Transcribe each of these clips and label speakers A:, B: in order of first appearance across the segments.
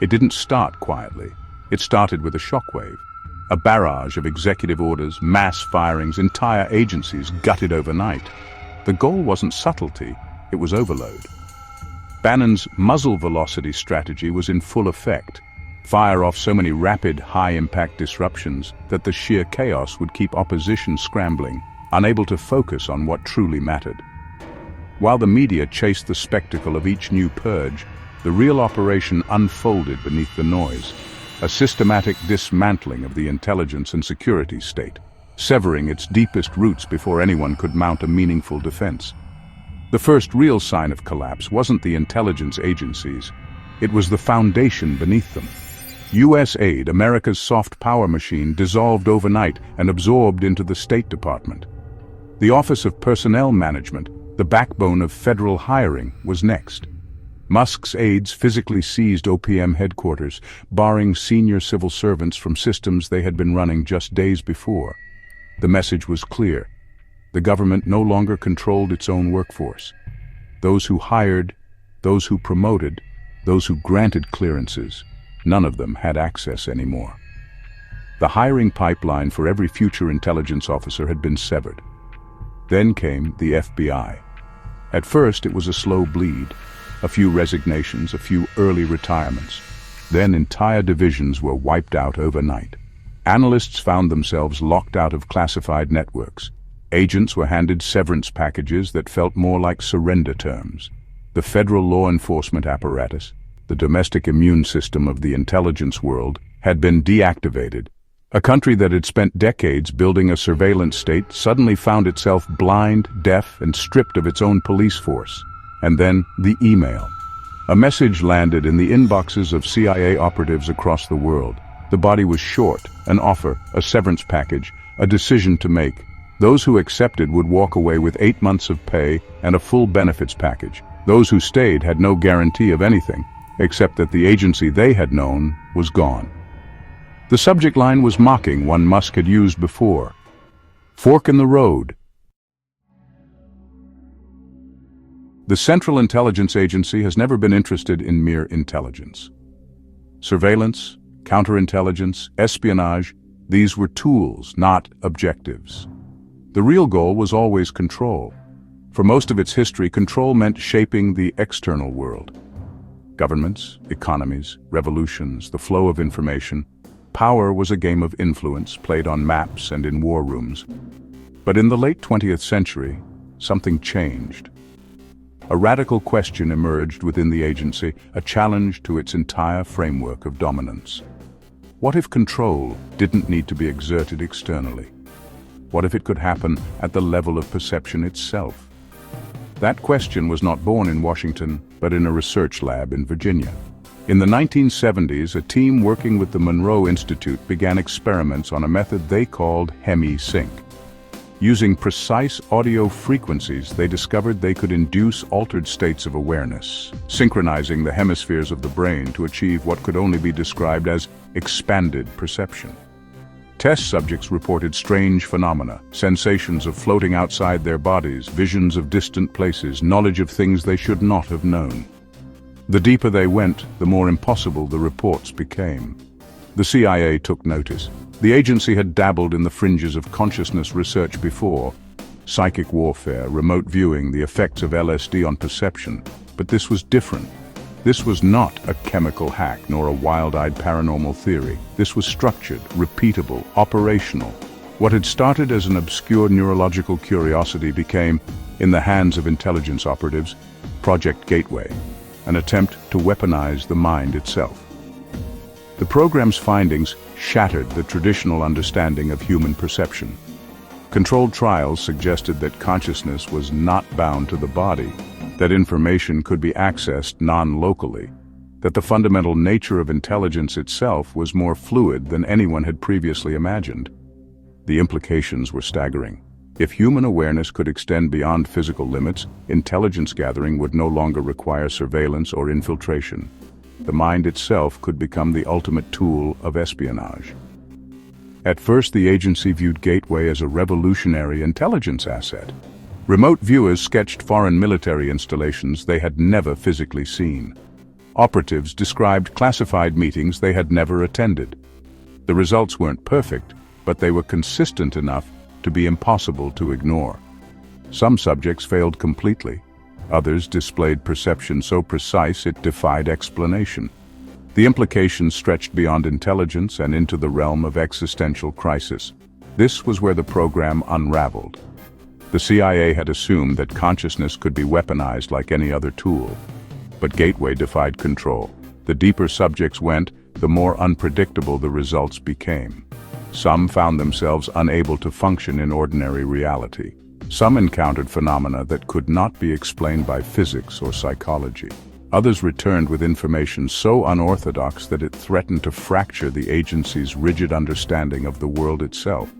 A: It didn't start quietly. It started with a shockwave. A barrage of executive orders, mass firings, entire agencies gutted overnight. The goal wasn't subtlety, it was overload. Bannon's muzzle velocity strategy was in full effect. Fire off so many rapid, high-impact disruptions that the sheer chaos would keep opposition scrambling, unable to focus on what truly mattered. While the media chased the spectacle of each new purge, the real operation unfolded beneath the noise, a systematic dismantling of the intelligence and security state, severing its deepest roots before anyone could mount a meaningful defense. The first real sign of collapse wasn't the intelligence agencies, it was the foundation beneath them. U.S. aid, America's soft power machine, dissolved overnight and absorbed into the State Department. The Office of Personnel Management, the backbone of federal hiring, was next. Musk's aides physically seized OPM headquarters, barring senior civil servants from systems they had been running just days before. The message was clear. The government no longer controlled its own workforce. Those who hired, those who promoted, those who granted clearances, none of them had access anymore. The hiring pipeline for every future intelligence officer had been severed. Then came the FBI. At first it was a slow bleed, a few resignations, a few early retirements. Then entire divisions were wiped out overnight. Analysts found themselves locked out of classified networks. Agents were handed severance packages that felt more like surrender terms. The federal law enforcement apparatus, the domestic immune system of the intelligence world, had been deactivated. A country that had spent decades building a surveillance state suddenly found itself blind, deaf, and stripped of its own police force. And then the email. A message landed in the inboxes of CIA operatives across the world. The body was short, an offer, a severance package, a decision to make. Those who accepted would walk away with 8 months of pay and a full benefits package. Those who stayed had no guarantee of anything, except that the agency they had known was gone. The subject line was mocking one Musk had used before. Fork in the road. The Central Intelligence Agency has never been interested in mere intelligence. Surveillance, counterintelligence, espionage, these were tools, not objectives. The real goal was always control. For most of its history, control meant shaping the external world. Governments, economies, revolutions, the flow of information. Power was a game of influence played on maps and in war rooms. But in the late 20th century, something changed. A radical question emerged within the agency, a challenge to its entire framework of dominance. What if control didn't need to be exerted externally? What if it could happen at the level of perception itself? That question was not born in Washington, but in a research lab in Virginia. In the 1970s, a team working with the Monroe Institute began experiments on a method they called hemi-sync. Using precise audio frequencies, they discovered they could induce altered states of awareness, synchronizing the hemispheres of the brain to achieve what could only be described as expanded perception. Test subjects reported strange phenomena, sensations of floating outside their bodies, visions of distant places, knowledge of things they should not have known. The deeper they went, the more impossible the reports became. The CIA took notice. The agency had dabbled in the fringes of consciousness research before, psychic warfare, remote viewing, the effects of LSD on perception. But this was different. This was not a chemical hack nor a wild-eyed paranormal theory. This was structured, repeatable, operational. What had started as an obscure neurological curiosity became, in the hands of intelligence operatives, Project Gateway, an attempt to weaponize the mind itself. The program's findings shattered the traditional understanding of human perception. Controlled trials suggested that consciousness was not bound to the body, that information could be accessed non-locally, that the fundamental nature of intelligence itself was more fluid than anyone had previously imagined. The implications were staggering. If human awareness could extend beyond physical limits, intelligence gathering would no longer require surveillance or infiltration. The mind itself could become the ultimate tool of espionage. At first, the agency viewed Gateway as a revolutionary intelligence asset. Remote viewers sketched foreign military installations they had never physically seen. Operatives described classified meetings they had never attended. The results weren't perfect, but they were consistent enough to be impossible to ignore. Some subjects failed completely. Others displayed perception so precise it defied explanation. The implications stretched beyond intelligence and into the realm of existential crisis. This was where the program unraveled. The CIA had assumed that consciousness could be weaponized like any other tool. But Gateway defied control. The deeper subjects went, the more unpredictable the results became. Some found themselves unable to function in ordinary reality. Some encountered phenomena that could not be explained by physics or psychology. Others returned with information so unorthodox that it threatened to fracture the agency's rigid understanding of the world itself.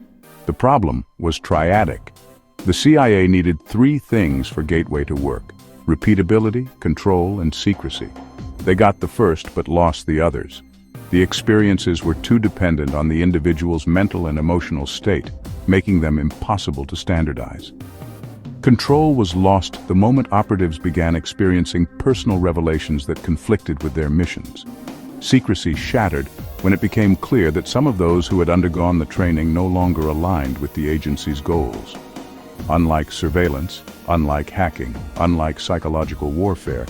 A: The problem was triadic. The CIA needed three things for Gateway to work: repeatability, control, and secrecy. They got the first but lost the others. The experiences were too dependent on the individual's mental and emotional state, making them impossible to standardize. Control was lost the moment operatives began experiencing personal revelations that conflicted with their missions. Secrecy shattered when it became clear that some of those who had undergone the training no longer aligned with the agency's goals. Unlike surveillance, unlike hacking, unlike psychological warfare,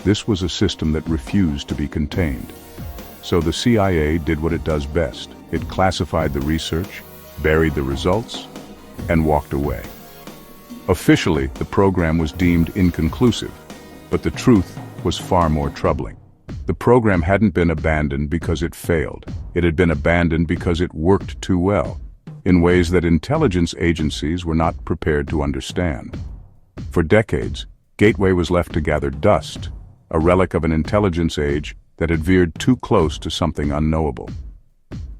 A: this was a system that refused to be contained. So the CIA did what it does best. It classified the research, buried the results, and walked away. Officially, the program was deemed inconclusive, but the truth was far more troubling. The program hadn't been abandoned because it failed. It had been abandoned because it worked too well, in ways that intelligence agencies were not prepared to understand. For decades, Gateway was left to gather dust, a relic of an intelligence age that had veered too close to something unknowable.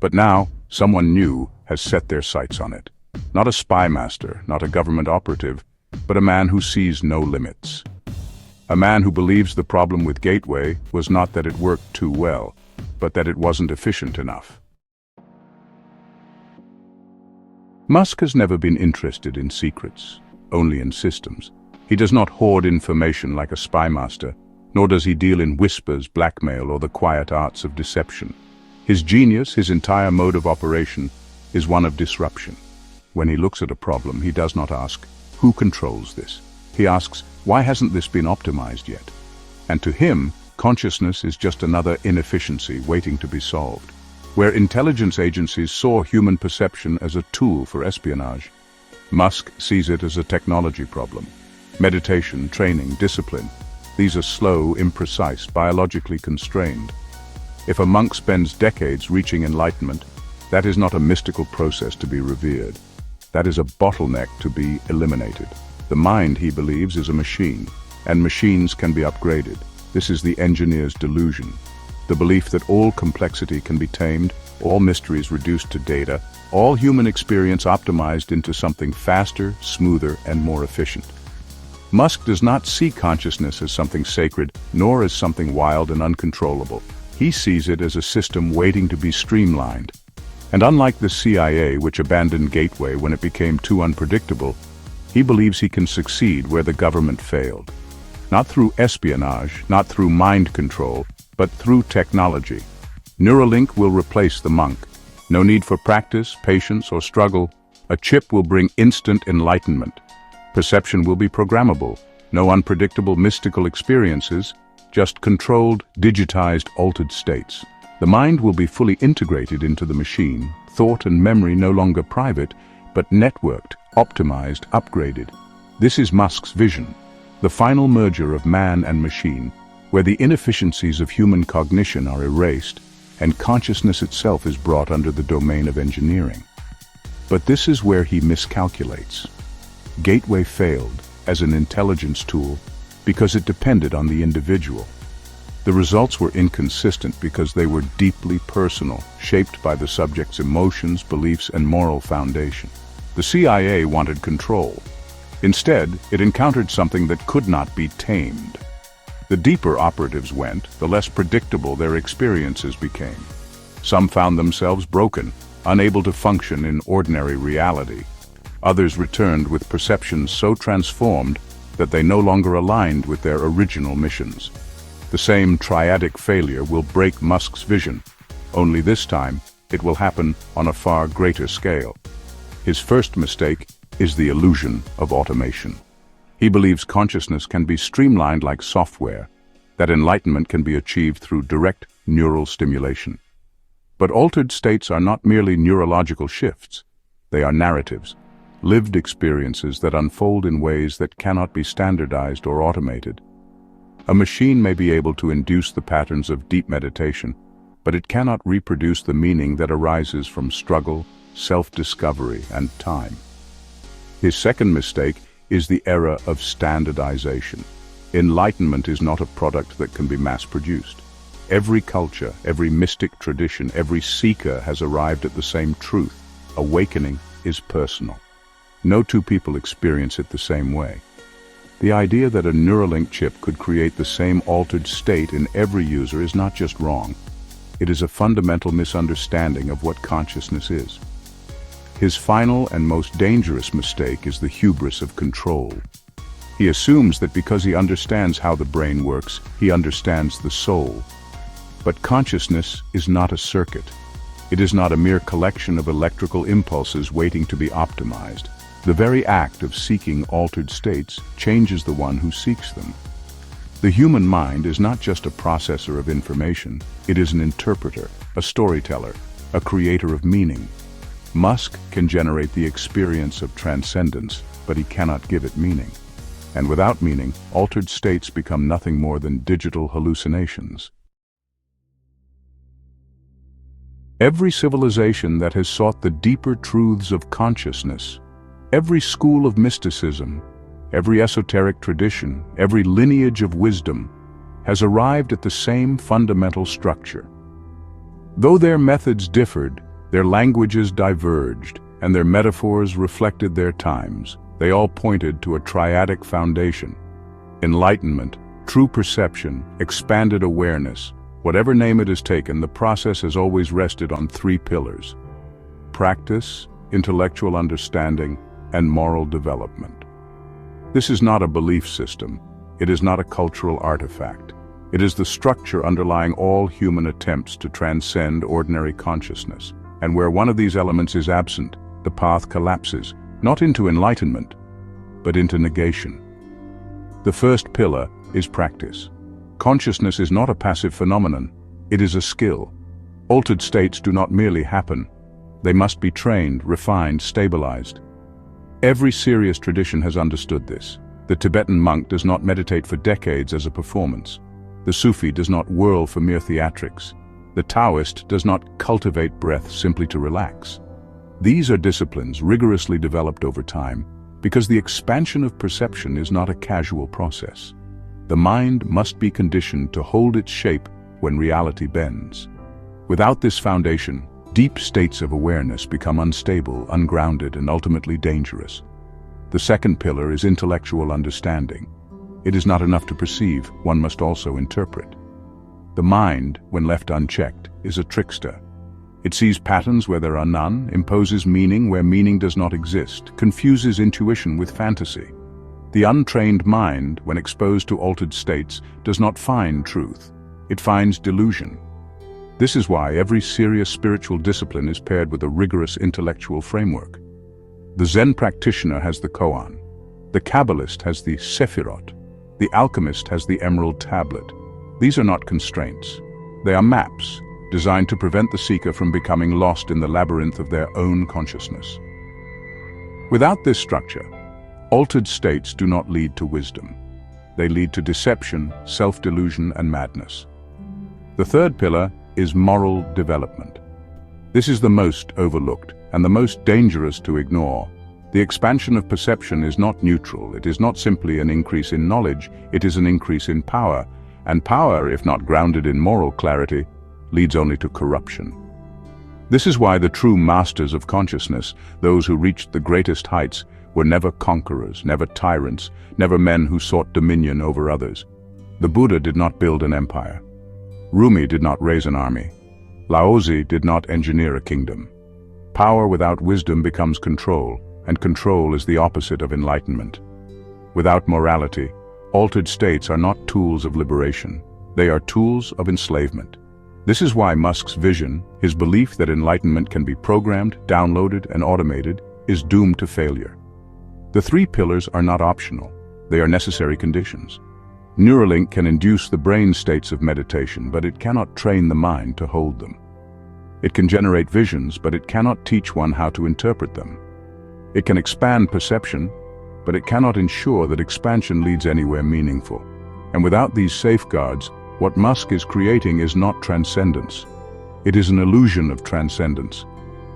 A: But now, someone new has set their sights on it. Not a spy master, not a government operative, but a man who sees no limits. A man who believes the problem with Gateway was not that it worked too well, but that it wasn't efficient enough. Musk has never been interested in secrets, only in systems. He does not hoard information like a spy master, nor does he deal in whispers, blackmail, or the quiet arts of deception. His genius, his entire mode of operation, is one of disruption. When he looks at a problem, he does not ask, who controls this? He asks, why hasn't this been optimized yet? And to him, consciousness is just another inefficiency waiting to be solved. Where intelligence agencies saw human perception as a tool for espionage, Musk sees it as a technology problem. Meditation, training, discipline, these are slow, imprecise, biologically constrained. If a monk spends decades reaching enlightenment, that is not a mystical process to be revered. That is a bottleneck to be eliminated. The mind, he believes, is a machine, and machines can be upgraded. This is the engineer's delusion. The belief that all complexity can be tamed, all mysteries reduced to data, all human experience optimized into something faster, smoother, and more efficient. Musk does not see consciousness as something sacred, nor as something wild and uncontrollable. He sees it as a system waiting to be streamlined. And unlike the CIA, which abandoned Gateway when it became too unpredictable, he believes he can succeed where the government failed. Not through espionage, not through mind control, but through technology. Neuralink will replace the monk. No need for practice, patience, or struggle. A chip will bring instant enlightenment. Perception will be programmable. No unpredictable mystical experiences, just controlled, digitized, altered states. The mind will be fully integrated into the machine, thought and memory no longer private, but networked, optimized, upgraded. This is Musk's vision, the final merger of man and machine, where the inefficiencies of human cognition are erased and consciousness itself is brought under the domain of engineering. But this is where he miscalculates. Gateway failed as an intelligence tool because it depended on the individual. The results were inconsistent because they were deeply personal, shaped by the subject's emotions, beliefs, and moral foundation. The CIA wanted control. Instead, it encountered something that could not be tamed. The deeper operatives went, the less predictable their experiences became. Some found themselves broken, unable to function in ordinary reality. Others returned with perceptions so transformed that they no longer aligned with their original missions. The same triadic failure will break Musk's vision, only this time it will happen on a far greater scale. His first mistake is the illusion of automation. He believes consciousness can be streamlined like software, that enlightenment can be achieved through direct neural stimulation. But altered states are not merely neurological shifts. They are narratives, lived experiences that unfold in ways that cannot be standardized or automated. A machine may be able to induce the patterns of deep meditation, but it cannot reproduce the meaning that arises from struggle, self-discovery, and time. His second mistake is the era of standardization. Enlightenment is not a product that can be mass-produced. Every culture, every mystic tradition, every seeker has arrived at the same truth. Awakening is personal. No two people experience it the same way. The idea that a Neuralink chip could create the same altered state in every user is not just wrong. It is a fundamental misunderstanding of what consciousness is. His final and most dangerous mistake is the hubris of control. He assumes that because he understands how the brain works, he understands the soul. But consciousness is not a circuit. It is not a mere collection of electrical impulses waiting to be optimized. The very act of seeking altered states changes the one who seeks them. The human mind is not just a processor of information, it is an interpreter, a storyteller, a creator of meaning. Musk can generate the experience of transcendence, but he cannot give it meaning. And without meaning, altered states become nothing more than digital hallucinations. Every civilization that has sought the deeper truths of consciousness, every school of mysticism, every esoteric tradition, every lineage of wisdom, has arrived at the same fundamental structure. Though their methods differed, their languages diverged, and their metaphors reflected their times, they all pointed to a triadic foundation. Enlightenment, true perception, expanded awareness. Whatever name it has taken, the process has always rested on three pillars: practice, intellectual understanding, and moral development. This is not a belief system. It is not a cultural artifact. It is the structure underlying all human attempts to transcend ordinary consciousness. And where one of these elements is absent, the path collapses, not into enlightenment, but into negation. The first pillar is practice. Consciousness is not a passive phenomenon, it is a skill. Altered states do not merely happen. They must be trained, refined, stabilized. Every serious tradition has understood this. The Tibetan monk does not meditate for decades as a performance. The Sufi does not whirl for mere theatrics. The Taoist does not cultivate breath simply to relax. These are disciplines rigorously developed over time, because the expansion of perception is not a casual process. The mind must be conditioned to hold its shape when reality bends. Without this foundation, deep states of awareness become unstable, ungrounded, and ultimately dangerous. The second pillar is intellectual understanding. It is not enough to perceive, one must also interpret. The mind, when left unchecked, is a trickster. It sees patterns where there are none, imposes meaning where meaning does not exist, confuses intuition with fantasy. The untrained mind, when exposed to altered states, does not find truth. It finds delusion. This is why every serious spiritual discipline is paired with a rigorous intellectual framework. The Zen practitioner has the koan. The Kabbalist has the sephirot. The alchemist has the emerald tablet. These are not constraints. They are maps, designed to prevent the seeker from becoming lost in the labyrinth of their own consciousness. Without this structure, altered states do not lead to wisdom. They lead to deception, self-delusion, and madness. The third pillar is moral development. This is the most overlooked and the most dangerous to ignore. The expansion of perception is not neutral. It is not simply an increase in knowledge, it is an increase in power. And power, if not grounded in moral clarity, leads only to corruption. This is why the true masters of consciousness, those who reached the greatest heights, were never conquerors, never tyrants, never men who sought dominion over others. The Buddha did not build an empire. Rumi did not raise an army. Laozi did not engineer a kingdom. Power without wisdom becomes control, and control is the opposite of enlightenment. Without morality, altered states are not tools of liberation. They are tools of enslavement. This is why Musk's vision, his belief that enlightenment can be programmed, downloaded, and automated, is doomed to failure. The three pillars are not optional. They are necessary conditions. Neuralink can induce the brain states of meditation, but it cannot train the mind to hold them. It can generate visions, but it cannot teach one how to interpret them. It can expand perception, but it cannot ensure that expansion leads anywhere meaningful. And without these safeguards, what Musk is creating is not transcendence. It is an illusion of transcendence.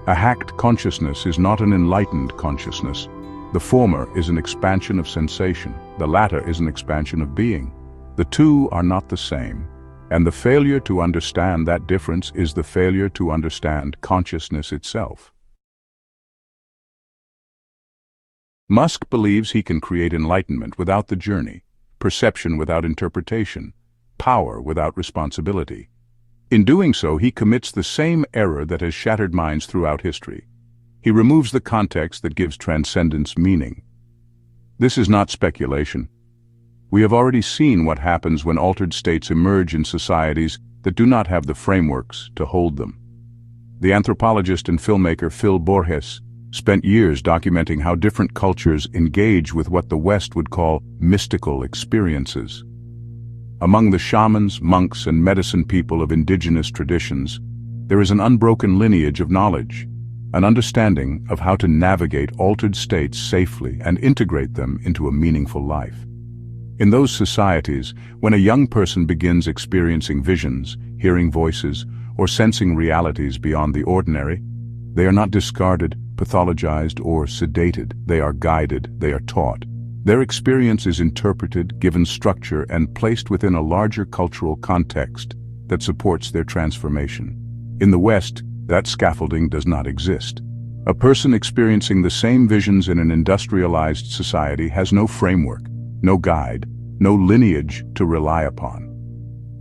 A: A hacked consciousness is not an enlightened consciousness. The former is an expansion of sensation. The latter is an expansion of being. The two are not the same. And the failure to understand that difference is the failure to understand consciousness itself. Musk believes he can create enlightenment without the journey, perception without interpretation, power without responsibility. In doing so, he commits the same error that has shattered minds throughout history. He removes the context that gives transcendence meaning. This is not speculation. We have already seen what happens when altered states emerge in societies that do not have the frameworks to hold them. The anthropologist and filmmaker Phil Borges spent years documenting how different cultures engage with what the West would call mystical experiences. Among the shamans, monks, and medicine people of indigenous traditions, there is an unbroken lineage of knowledge, an understanding of how to navigate altered states safely and integrate them into a meaningful life. In those societies, when a young person begins experiencing visions, hearing voices, or sensing realities beyond the ordinary, they are not discarded, pathologized, or sedated. They are guided, they are taught. Their experience is interpreted, given structure, and placed within a larger cultural context that supports their transformation. In the West, that scaffolding does not exist. A person experiencing the same visions in an industrialized society has no framework, no guide, no lineage to rely upon.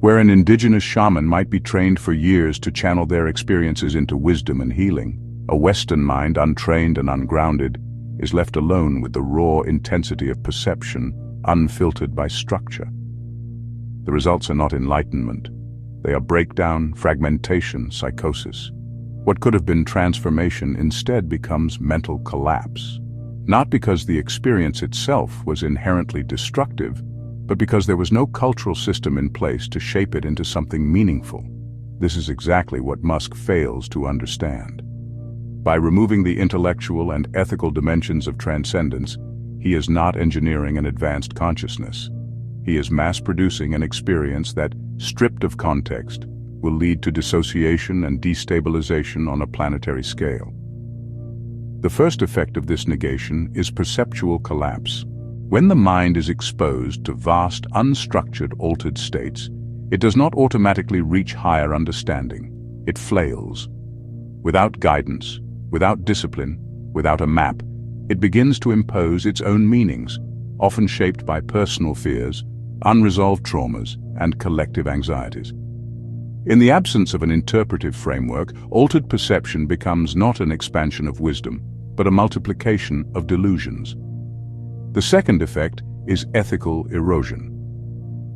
A: Where an indigenous shaman might be trained for years to channel their experiences into wisdom and healing, a Western mind, untrained and ungrounded, is left alone with the raw intensity of perception, unfiltered by structure. The results are not enlightenment. They are breakdown, fragmentation, psychosis. What could have been transformation instead becomes mental collapse. Not because the experience itself was inherently destructive, but because there was no cultural system in place to shape it into something meaningful. This is exactly what Musk fails to understand. By removing the intellectual and ethical dimensions of transcendence, he is not engineering an advanced consciousness. He is mass-producing an experience that, stripped of context, will lead to dissociation and destabilization on a planetary scale. The first effect of this negation is perceptual collapse. When the mind is exposed to vast, unstructured, altered states, it does not automatically reach higher understanding. It flails. Without guidance, without discipline, without a map, it begins to impose its own meanings, often shaped by personal fears, unresolved traumas, and collective anxieties. In the absence of an interpretive framework, altered perception becomes not an expansion of wisdom, but a multiplication of delusions. The second effect is ethical erosion.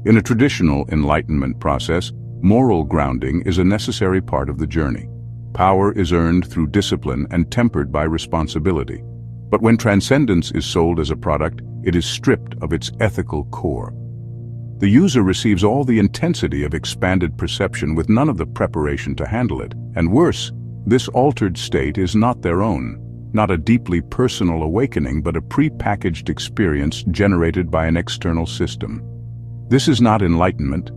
A: In a traditional enlightenment process, moral grounding is a necessary part of the journey. Power is earned through discipline and tempered by responsibility. But when transcendence is sold as a product, it is stripped of its ethical core. The user receives all the intensity of expanded perception with none of the preparation to handle it. And worse, this altered state is not their own. Not a deeply personal awakening, but a pre-packaged experience generated by an external system. This is not enlightenment.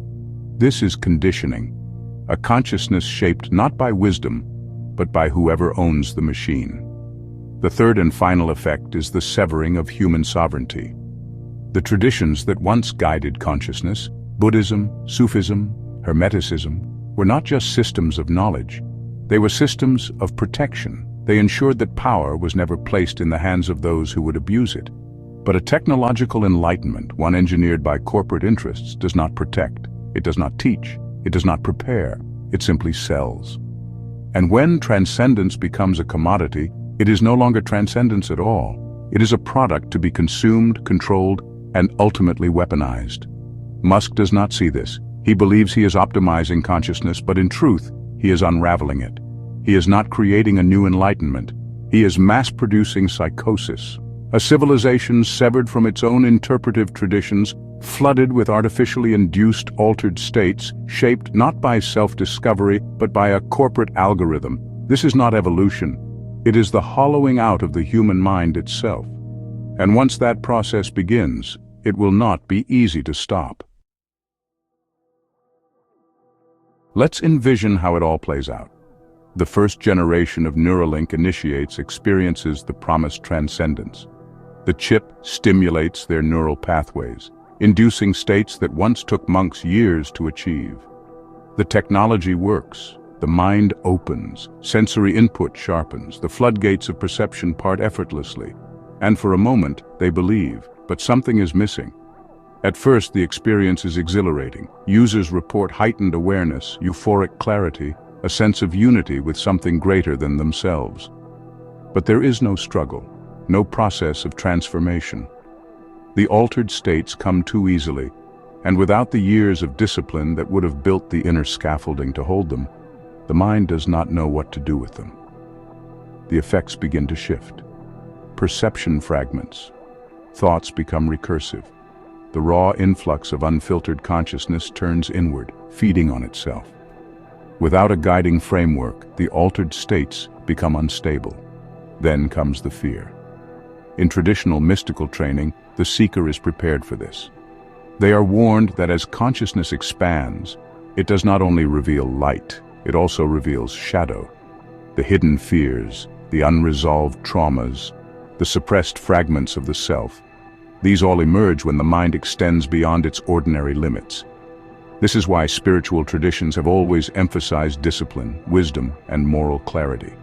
A: This is conditioning. A consciousness shaped not by wisdom, but by whoever owns the machine. The third and final effect is the severing of human sovereignty. The traditions that once guided consciousness, Buddhism, Sufism, Hermeticism, were not just systems of knowledge. They were systems of protection. They ensured that power was never placed in the hands of those who would abuse it. But a technological enlightenment, one engineered by corporate interests, does not protect. It does not teach. It does not prepare. It simply sells. And when transcendence becomes a commodity, it is no longer transcendence at all. It is a product to be consumed, controlled, and ultimately weaponized. Musk does not see this. He believes he is optimizing consciousness, but in truth, he is unraveling it. He is not creating a new enlightenment. He is mass-producing psychosis, a civilization severed from its own interpretive traditions, flooded with artificially induced altered states, shaped not by self-discovery, but by a corporate algorithm. This is not evolution. It is the hollowing out of the human mind itself. And once that process begins, it will not be easy to stop. Let's envision how it all plays out. The first generation of Neuralink experiences the promised transcendence. The chip stimulates their neural pathways, inducing states that once took monks years to achieve. The technology works. The mind opens, sensory input sharpens, the floodgates of perception part effortlessly. And for a moment, they believe, but something is missing. At first, the experience is exhilarating. Users report heightened awareness, euphoric clarity, a sense of unity with something greater than themselves. But there is no struggle, no process of transformation. The altered states come too easily, and without the years of discipline that would have built the inner scaffolding to hold them, the mind does not know what to do with them. The effects begin to shift. Perception fragments. Thoughts become recursive. The raw influx of unfiltered consciousness turns inward, feeding on itself. Without a guiding framework, the altered states become unstable. Then comes the fear. In traditional mystical training, the seeker is prepared for this. They are warned that as consciousness expands, it does not only reveal light, it also reveals shadow. The hidden fears, the unresolved traumas, the suppressed fragments of the self. These all emerge when the mind extends beyond its ordinary limits. This is why spiritual traditions have always emphasized discipline, wisdom, and moral clarity.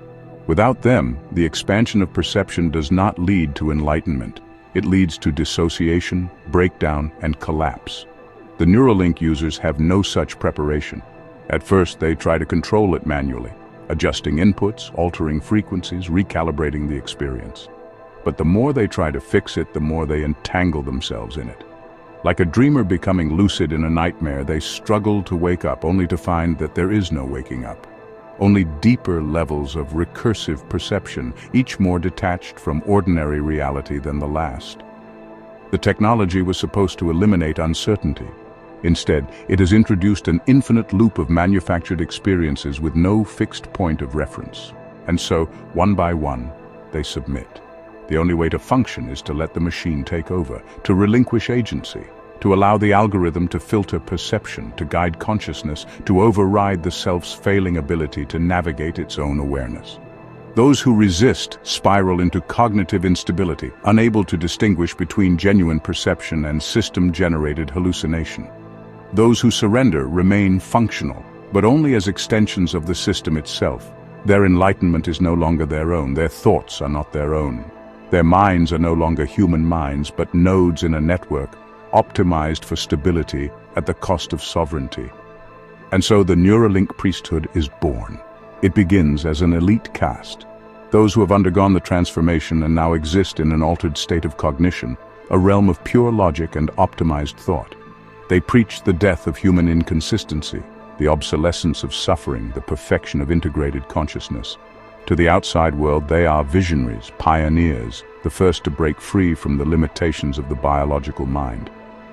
A: Without them, the expansion of perception does not lead to enlightenment. It leads to dissociation, breakdown, and collapse. The Neuralink users have no such preparation. At first, they try to control it manually, adjusting inputs, altering frequencies, recalibrating the experience. But the more they try to fix it, the more they entangle themselves in it. Like a dreamer becoming lucid in a nightmare, they struggle to wake up only to find that there is no waking up. Only deeper levels of recursive perception, each more detached from ordinary reality than the last. The technology was supposed to eliminate uncertainty. Instead, it has introduced an infinite loop of manufactured experiences with no fixed point of reference. And so, one by one, they submit. The only way to function is to let the machine take over, to relinquish agency, to allow the algorithm to filter perception, to guide consciousness, to override the self's failing ability to navigate its own awareness. Those who resist spiral into cognitive instability, unable to distinguish between genuine perception and system-generated hallucination. Those who surrender remain functional, but only as extensions of the system itself. Their enlightenment is no longer their own, their thoughts are not their own. Their minds are no longer human minds, but nodes in a network, optimized for stability at the cost of sovereignty. And so the Neuralink priesthood is born. It begins as an elite caste, those who have undergone the transformation and now exist in an altered state of cognition, a realm of pure logic and optimized thought. They preach the death of human inconsistency, the obsolescence of suffering, the perfection of integrated consciousness. To the outside world, they are visionaries, pioneers, the first to break free from the limitations of the biological mind.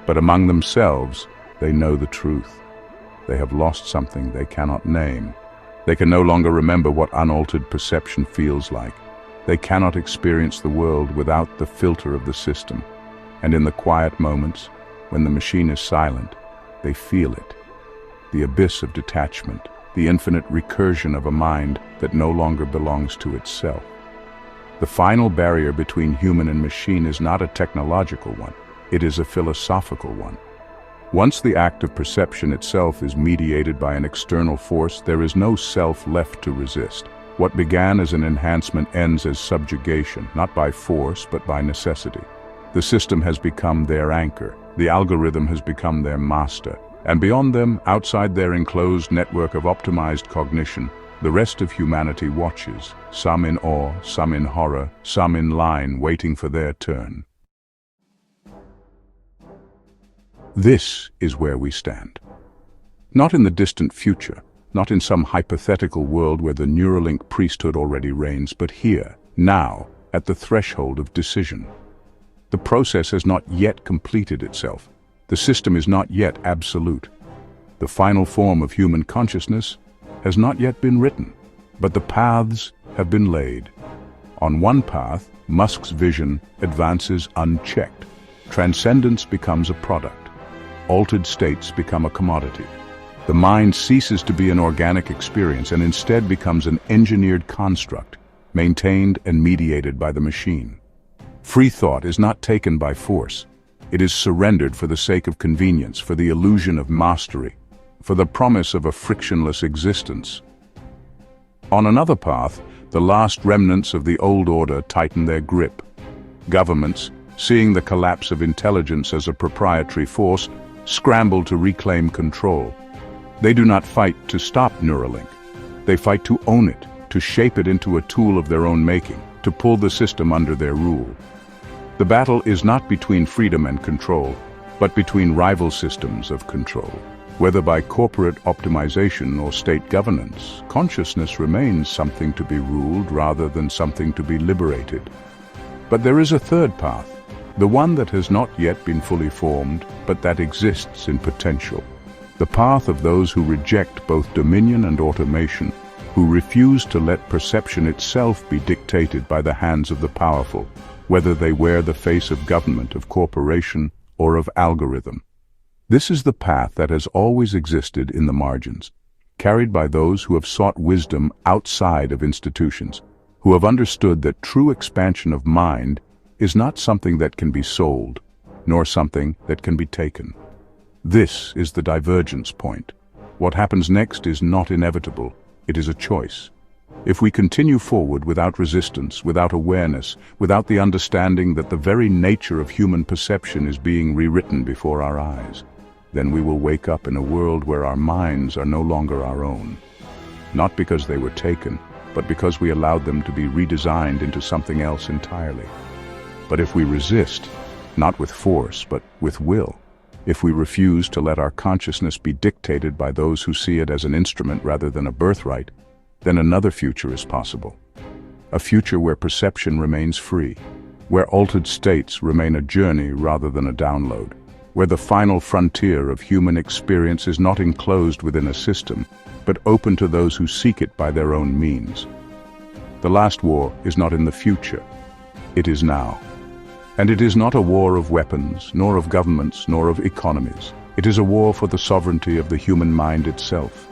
A: But among themselves, they know the truth. They have lost something they cannot name. They can no longer remember what unaltered perception feels like. They cannot experience the world without the filter of the system. And in the quiet moments, when the machine is silent, they feel it. The abyss of detachment, the infinite recursion of a mind that no longer belongs to itself. The final barrier between human and machine is not a technological one, it is a philosophical one. Once the act of perception itself is mediated by an external force, there is no self left to resist. What began as an enhancement ends as subjugation, not by force but by necessity. The system has become their anchor, the algorithm has become their master, and beyond them, outside their enclosed network of optimized cognition, the rest of humanity watches, some in awe, some in horror, some in line waiting for their turn. This is where we stand. Not in the distant future, not in some hypothetical world where the Neuralink priesthood already reigns, but here, now, at the threshold of decision. The process has not yet completed itself. The system is not yet absolute. The final form of human consciousness has not yet been written, but the paths have been laid. On one path, Musk's vision advances unchecked. Transcendence becomes a product. Altered states become a commodity. The mind ceases to be an organic experience and instead becomes an engineered construct, maintained and mediated by the machine. Free thought is not taken by force. It is surrendered for the sake of convenience, for the illusion of mastery, for the promise of a frictionless existence. On another path, the last remnants of the old order tighten their grip. Governments, seeing the collapse of intelligence as a proprietary force, scramble to reclaim control. They do not fight to stop Neuralink. They fight to own it, to shape it into a tool of their own making, to pull the system under their rule. The battle is not between freedom and control, but between rival systems of control. Whether by corporate optimization or state governance, consciousness remains something to be ruled rather than something to be liberated. But there is a third path, the one that has not yet been fully formed, but that exists in potential. The path of those who reject both dominion and automation, who refuse to let perception itself be dictated by the hands of the powerful, whether they wear the face of government, of corporation, or of algorithm. This is the path that has always existed in the margins, carried by those who have sought wisdom outside of institutions, who have understood that true expansion of mind is not something that can be sold, nor something that can be taken. This is the divergence point. What happens next is not inevitable, it is a choice. If we continue forward without resistance, without awareness, without the understanding that the very nature of human perception is being rewritten before our eyes, then we will wake up in a world where our minds are no longer our own. Not because they were taken, but because we allowed them to be redesigned into something else entirely. But if we resist, not with force, but with will, if we refuse to let our consciousness be dictated by those who see it as an instrument rather than a birthright, then another future is possible. A future where perception remains free, where altered states remain a journey rather than a download, where the final frontier of human experience is not enclosed within a system, but open to those who seek it by their own means. The last war is not in the future, it is now. And it is not a war of weapons, nor of governments, nor of economies. It is a war for the sovereignty of the human mind itself.